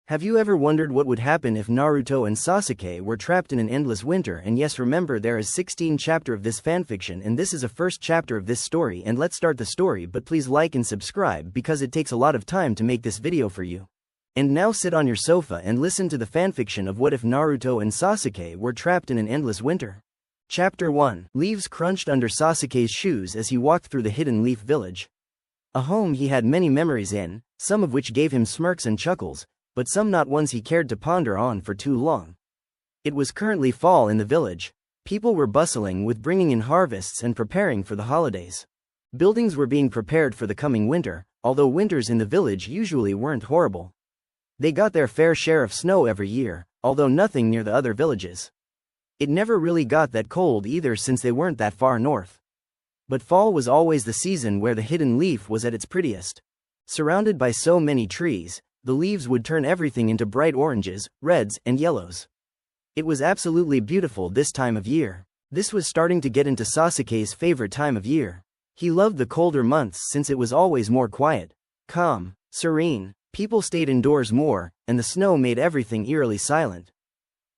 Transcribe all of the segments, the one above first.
Have you ever wondered what would happen if Naruto and Sasuke were trapped in an endless winter? And yes, remember, there is 16 chapters of this fanfiction, and this is a first chapter of this story. And let's start the story, but please like and subscribe because it takes a lot of time to make this video for you. And now sit on your sofa and listen to the fanfiction of what if Naruto and Sasuke were trapped in an endless winter. Chapter 1. Leaves crunched under Sasuke's shoes as he walked through the hidden leaf village. A home he had many memories in, some of which gave him smirks and chuckles, but some not ones he cared to ponder on for too long. It was currently fall in the village. People were bustling with bringing in harvests and preparing for the holidays. Buildings were being prepared for the coming winter, although winters in the village usually weren't horrible. They got their fair share of snow every year, although nothing near the other villages. It never really got that cold either since they weren't that far north. But fall was always the season where the hidden leaf was at its prettiest. Surrounded by so many trees, the leaves would turn everything into bright oranges, reds, and yellows. It was absolutely beautiful this time of year. This was starting to get into Sasuke's favorite time of year. He loved the colder months since it was always more quiet, calm, serene. People stayed indoors more, and the snow made everything eerily silent.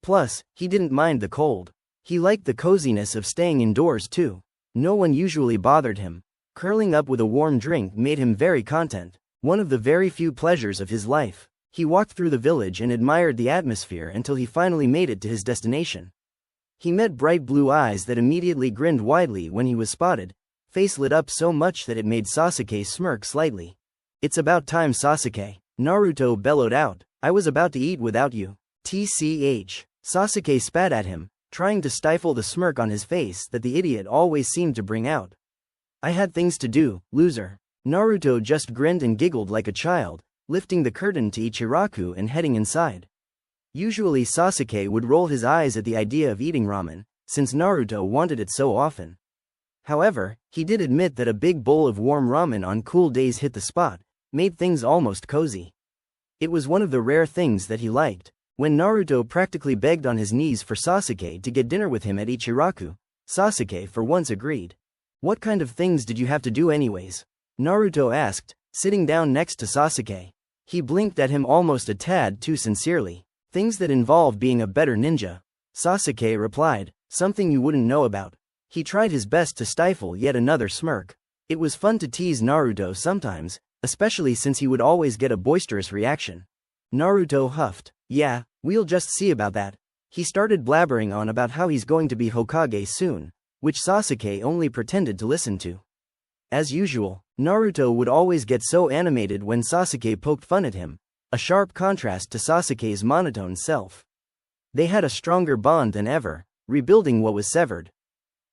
Plus, he didn't mind the cold. He liked the coziness of staying indoors too. No one usually bothered him. Curling up with a warm drink made him very content. One of the very few pleasures of his life. He walked through the village and admired the atmosphere until he finally made it to his destination. He met bright blue eyes that immediately grinned widely when he was spotted, face lit up so much that it made Sasuke smirk slightly. "It's about time, Sasuke," Naruto bellowed out. "I was about to eat without you." TCH. Sasuke spat at him, trying to stifle the smirk on his face that the idiot always seemed to bring out. "I had things to do, loser." Naruto just grinned and giggled like a child, lifting the curtain to Ichiraku and heading inside. Usually Sasuke would roll his eyes at the idea of eating ramen, since Naruto wanted it so often. However, he did admit that a big bowl of warm ramen on cool days hit the spot, made things almost cozy. It was one of the rare things that he liked. When Naruto practically begged on his knees for Sasuke to get dinner with him at Ichiraku, Sasuke for once agreed. "What kind of things did you have to do anyways?" Naruto asked, sitting down next to Sasuke. He blinked at him almost a tad too sincerely. "Things that involve being a better ninja," Sasuke replied, "something you wouldn't know about." He tried his best to stifle yet another smirk. It was fun to tease Naruto sometimes, especially since he would always get a boisterous reaction. Naruto huffed. "Yeah, we'll just see about that." He started blabbering on about how he's going to be Hokage soon, which Sasuke only pretended to listen to. As usual, Naruto would always get so animated when Sasuke poked fun at him, a sharp contrast to Sasuke's monotone self. They had a stronger bond than ever, rebuilding what was severed.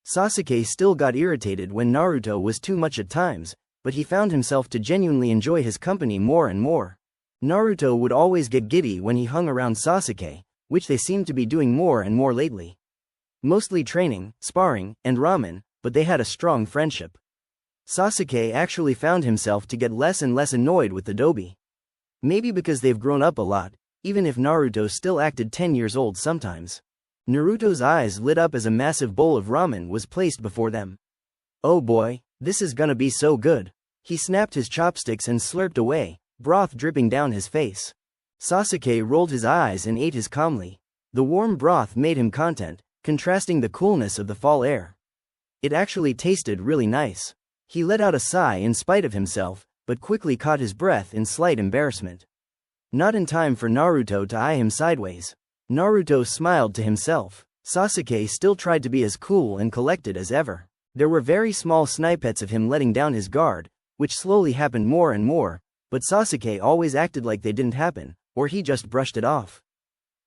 Sasuke still got irritated when Naruto was too much at times, but he found himself to genuinely enjoy his company more and more. Naruto would always get giddy when he hung around Sasuke, which they seemed to be doing more and more lately. Mostly training, sparring, and ramen, but they had a strong friendship. Sasuke actually found himself to get less and less annoyed with the Dobi. Maybe because they've grown up a lot, even if Naruto still acted 10 years old sometimes. Naruto's eyes lit up as a massive bowl of ramen was placed before them. "Oh boy, this is gonna be so good." He snapped his chopsticks and slurped away, broth dripping down his face. Sasuke rolled his eyes and ate his calmly. The warm broth made him content, contrasting the coolness of the fall air. It actually tasted really nice. He let out a sigh in spite of himself, but quickly caught his breath in slight embarrassment. Not in time for Naruto to eye him sideways. Naruto smiled to himself. Sasuke still tried to be as cool and collected as ever. There were very small snippets of him letting down his guard, which slowly happened more and more, but Sasuke always acted like they didn't happen, or he just brushed it off.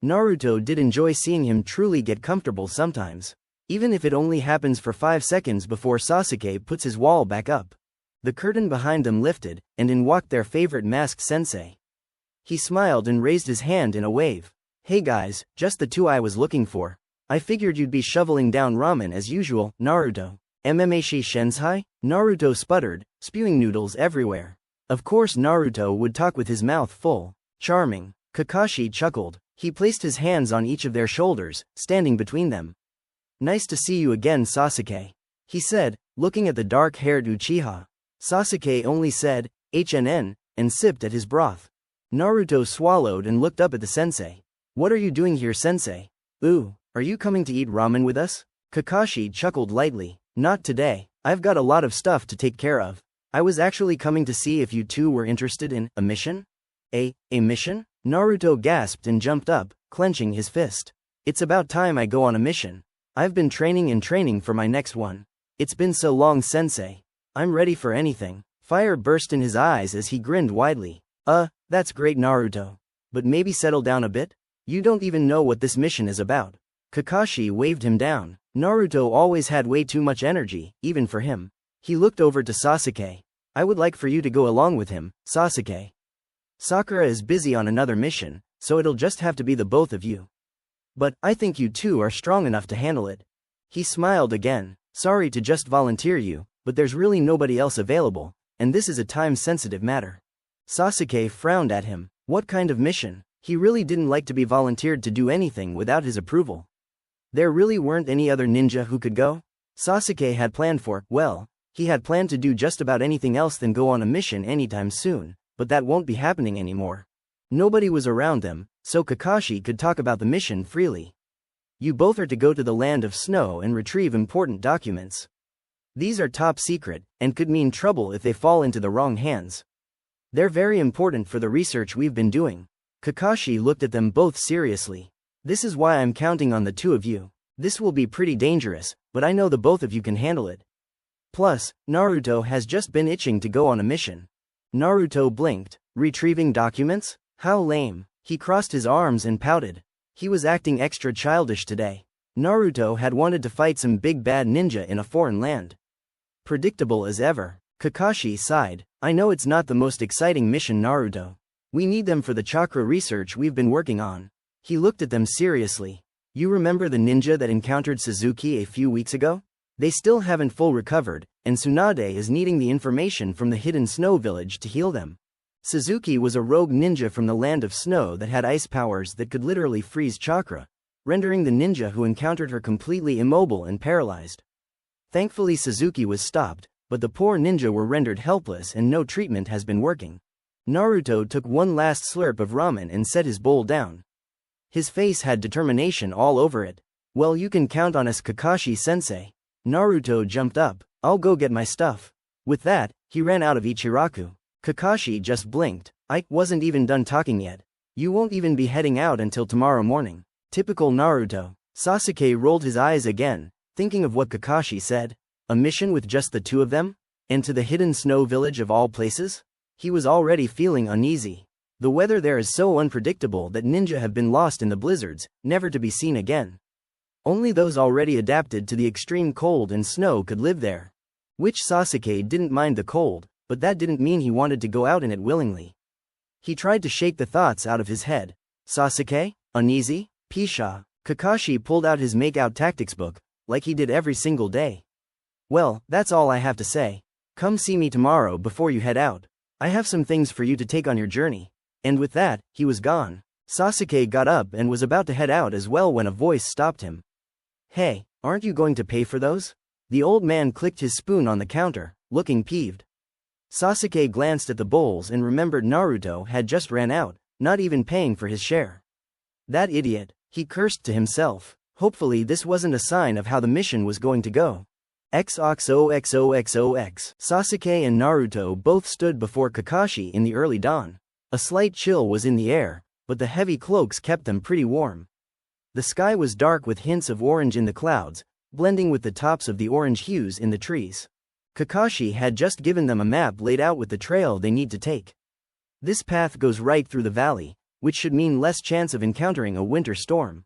Naruto did enjoy seeing him truly get comfortable sometimes, even if it only happens for 5 seconds before Sasuke puts his wall back up. The curtain behind them lifted, and in walked their favorite masked sensei. He smiled and raised his hand in a wave. "Hey guys, just the two I was looking for. I figured you'd be shoveling down ramen as usual, Naruto." "MMAshi Shensai?" Naruto sputtered, spewing noodles everywhere. Of course Naruto would talk with his mouth full. "Charming." Kakashi chuckled. He placed his hands on each of their shoulders, standing between them. "Nice to see you again, Sasuke," he said, looking at the dark-haired Uchiha. Sasuke only said, "HNN," and sipped at his broth. Naruto swallowed and looked up at the sensei. What are you doing here, sensei? Ooh, are you coming to eat ramen with us? Kakashi chuckled lightly. Not today, I've got a lot of stuff to take care of. I was actually coming to see if you two were interested in a mission? A mission? Naruto gasped and jumped up, clenching his fist. It's about time I go on a mission. I've been training and training for my next one. It's been so long, sensei. I'm ready for anything. Fire burst in his eyes as he grinned widely. That's great, Naruto. But maybe settle down a bit? You don't even know what this mission is about. Kakashi waved him down. Naruto always had way too much energy, even for him. He looked over to Sasuke. I would like for you to go along with him, Sasuke. Sakura is busy on another mission, so it'll just have to be the both of you. But I think you two are strong enough to handle it. He smiled again. Sorry to just volunteer you, but there's really nobody else available, and this is a time-sensitive matter. Sasuke frowned at him. What kind of mission? He really didn't like to be volunteered to do anything without his approval. There really weren't any other ninja who could go? Sasuke had planned for, well, he had planned to do just about anything else than go on a mission anytime soon, but that won't be happening anymore. Nobody was around them, so Kakashi could talk about the mission freely. You both are to go to the land of snow and retrieve important documents. These are top secret, and could mean trouble if they fall into the wrong hands. They're very important for the research we've been doing. Kakashi looked at them both seriously. This is why I'm counting on the two of you. This will be pretty dangerous, but I know the both of you can handle it. Plus, Naruto has just been itching to go on a mission. Naruto blinked. Retrieving documents? How lame. He crossed his arms and pouted. He was acting extra childish today. Naruto had wanted to fight some big bad ninja in a foreign land. Predictable as ever. Kakashi sighed. I know it's not the most exciting mission, Naruto. We need them for the chakra research we've been working on. He looked at them seriously. You remember the ninja that encountered Suzuki a few weeks ago? They still haven't full recovered, and Tsunade is needing the information from the hidden snow village to heal them. Suzuki was a rogue ninja from the land of snow that had ice powers that could literally freeze chakra, rendering the ninja who encountered her completely immobile and paralyzed. Thankfully Suzuki was stopped, but the poor ninja were rendered helpless and no treatment has been working. Naruto took one last slurp of ramen and set his bowl down. His face had determination all over it. Well, you can count on us, Kakashi-sensei. Naruto jumped up. I'll go get my stuff. With that, he ran out of Ichiraku. Kakashi just blinked. I wasn't even done talking yet. You won't even be heading out until tomorrow morning. Typical Naruto. Sasuke rolled his eyes again, thinking of what Kakashi said. A mission with just the two of them? And to the hidden snow village of all places? He was already feeling uneasy. The weather there is so unpredictable that ninja have been lost in the blizzards, never to be seen again. Only those already adapted to the extreme cold and snow could live there. Which Sasuke didn't mind the cold, but that didn't mean he wanted to go out in it willingly. He tried to shake the thoughts out of his head. Sasuke? Uneasy? Pisha. Kakashi pulled out his make-out tactics book, like he did every single day. Well, that's all I have to say. Come see me tomorrow before you head out. I have some things for you to take on your journey. And with that, he was gone. Sasuke got up and was about to head out as well when a voice stopped him. Hey, aren't you going to pay for those? The old man clicked his spoon on the counter, looking peeved. Sasuke glanced at the bowls and remembered Naruto had just ran out, not even paying for his share. That idiot, he cursed to himself. Hopefully this wasn't a sign of how the mission was going to go. XOXOXOXOX. Sasuke and Naruto both stood before Kakashi in the early dawn. A slight chill was in the air, but the heavy cloaks kept them pretty warm. The sky was dark with hints of orange in the clouds, blending with the tops of the orange hues in the trees. Kakashi had just given them a map laid out with the trail they need to take. This path goes right through the valley, which should mean less chance of encountering a winter storm.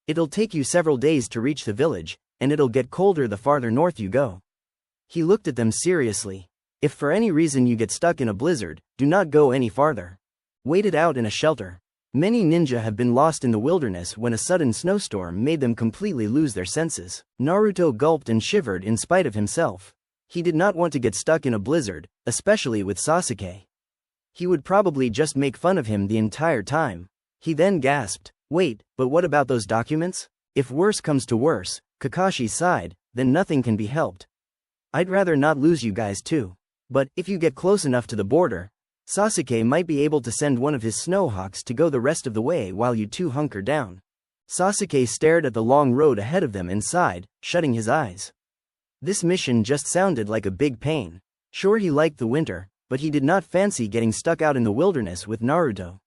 It'll take you several days to reach the village, and it'll get colder the farther north you go. He looked at them seriously. If for any reason you get stuck in a blizzard, do not go any farther. Wait it out in a shelter. Many ninja have been lost in the wilderness when a sudden snowstorm made them completely lose their senses. Naruto gulped and shivered in spite of himself. He did not want to get stuck in a blizzard, especially with Sasuke. He would probably just make fun of him the entire time. He then gasped, wait, but what about those documents? If worse comes to worse, Kakashi sighed, then nothing can be helped. I'd rather not lose you guys too. But if you get close enough to the border, Sasuke might be able to send one of his snowhawks to go the rest of the way while you two hunker down. Sasuke stared at the long road ahead of them and sighed, shutting his eyes. This mission just sounded like a big pain. Sure, he liked the winter, but he did not fancy getting stuck out in the wilderness with Naruto.